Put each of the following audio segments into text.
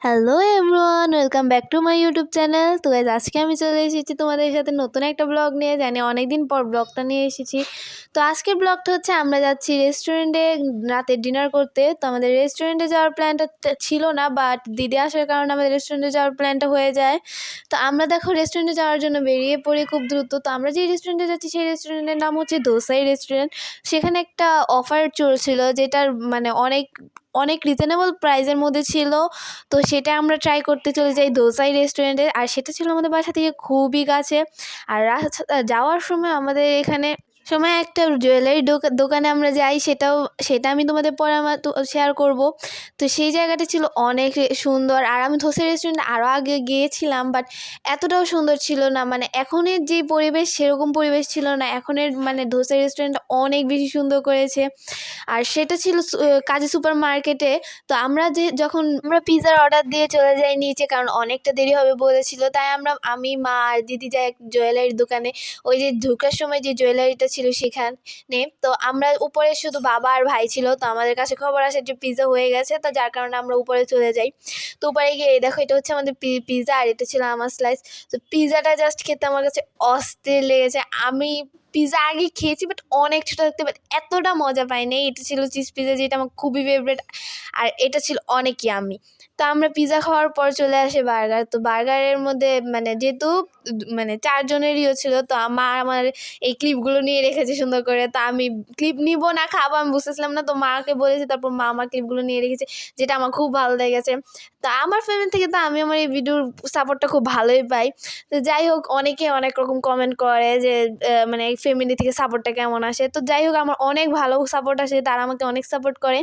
Hello everyone, welcome back to my YouTube channel. তো guys আজকে আমি চলে এসেছি তোমাদের সাথে নতুন একটা ব্লগ নিয়ে। জানি অনেকদিন পর ব্লগটা নিয়ে এসেছি। তো আজকের ব্লগটা হচ্ছে আমরা যাচ্ছি রেস্টুরেন্টে রাতে ডিনার করতে। তো আমাদের রেস্টুরেন্টে যাওয়ার প্ল্যানটা ছিল না, বাট দিদি আসার কারণে আমাদের রেস্টুরেন্টে যাওয়ার প্ল্যানটা হয়ে যায়। তো আমরা দেখো রেস্টুরেন্টে যাওয়ার জন্য বেরিয়ে পড়ি খুব দ্রুত। তো আমরা যে রেস্টুরেন্টে যাচ্ছি সেই রেস্টুরেন্টের নাম হচ্ছে দোসাই রেস্টুরেন্ট। সেখানে একটা অফার চলছিল যেটার মানে অনেক অনেক রিজনেবল প্রাইসের মধ্যে ছিল। তো সেটা আমরা ট্রাই করতে চলে যাই দোসাই রেস্টুরেন্টে। আর সেটা ছিল আমাদের বাসা থেকে খুবই কাছে। আর যাওয়ার সময় আমাদের এখানে একটা জুয়েলারি দোকানে আমরা যাই, সেটা আমি তোমাদের পরে আমার শেয়ার করব। তো সেই জায়গাটা ছিল অনেক সুন্দর। আর আমি ধোসা রেস্টুরেন্টে আরও আগে গিয়েছিলাম, বাট এতটাও সুন্দর ছিল না। মানে এখনের যে পরিবেশ সেরকম পরিবেশ ছিল না। এখনের মানে ধোসা রেস্টুরেন্টটা অনেক বেশি সুন্দর করেছে। আর সেটা ছিল কাজী সুপার মার্কেটে। তো যখন আমরা পিৎজার অর্ডার দিয়ে চলে যাই নিচে, কারণ অনেকটা দেরি হবে বলেছিল। তাই আমি মা আর দিদি যাই এক জুয়েলারির দোকানে। ওই যে ঢোকার সময় যে জুয়েলারিটা ছিল সেখানে। তো আমরা উপরে শুধু বাবা আর ভাই ছিল। তো আমাদের কাছে খবর আসে যে পিৎজা হয়ে গেছে, তো যার কারণে আমরা উপরে চলে যাই। তো উপরে গিয়ে দেখো এটা হচ্ছে আমাদের পিৎজা, আর এটা ছিল আমার স্লাইস। তো পিৎজাটা জাস্ট খেতে আমার কাছে অস্থির লেগেছে। আমি পিৎজা আগে খেয়েছি, বাট অনেক ছোটো থাকতে, বাট এতটা মজা পাইনি। এটা ছিল চিজ পিৎজা, যেটা আমার খুবই ফেভারিট। আর এটা ছিল অনেক ইয়াম্মি। তো আমরা পিৎজা খাওয়ার পর চলে আসে বার্গার। তো বার্গারের মধ্যে মানে যেহেতু মানে 4 জনেরইও ছিল, তো আমার এই ক্লিপগুলো নিয়ে রেখেছে সুন্দর করে। তো আমি ক্লিপ নিব না খাবো আমি বুঝতেছিলাম না। তো মাকে বলেছি, তারপর মা আমার ক্লিপগুলো নিয়ে রেখেছে, যেটা আমার খুব ভালো লেগেছে। তো আমার ফ্যামিলি থেকে তো আমি আমার এই ভিডিওর সাপোর্টটা খুব ভালোই পাই। তো যাই হোক, অনেকে অনেক রকম কমেন্ট করে যে মানে ফ্যামিলি থেকে সাপোর্টটা কেমন আসে। তো যাই হোক, আমার অনেক ভালো সাপোর্ট আসে, তারা আমাকে অনেক সাপোর্ট করে।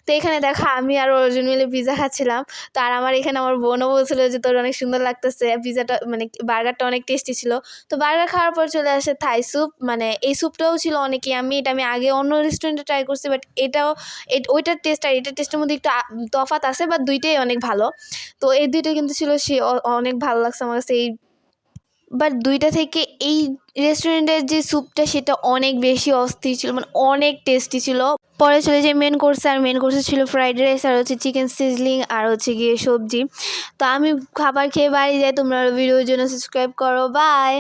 তো এখানে দেখা আমি আর অর্জুন মিলে পিৎজা খাচ্ছিলাম। তো আর আমার এখানে আমার বোনও বলছিল যে তোর অনেক সুন্দর লাগতেছে পিৎজাটা, মানে বার্গারটা অনেক টেস্টি ছিল। তো বার্গার খাওয়ার পর চলে আসে থাই স্যুপ। মানে এই স্যুপটাও ছিল অনেক ইয়াম্মি। এটা আমি আগে অন্য রেস্টুরেন্টে ট্রাই করছি, বাট ওইটার টেস্ট আর এটার টেস্টের মধ্যে একটু তফাৎ আছে, বাট দুইটাই অনেক ভালো। তো এই দুইটা কিন্তু ছিল অনেক ভালো লাগছে আমার কাছে। বাট দুইটা থেকে এই রেস্টুরেন্টের যে স্যুপটা সেটা অনেক বেশি অস্থির ছিল, মানে অনেক টেস্টি ছিল। পরে চলে যাই মেন কোর্সে। আর মেন কোর্সে ছিল ফ্রাইড রাইস, আর হচ্ছে চিকেন সিজলিং, আর হচ্ছে গিয়ে সবজি। তো আমি খাবার খেয়ে বাড়ি যাই। তোমরা ভিডিওর জন্য সাবস্ক্রাইব করো। বাই।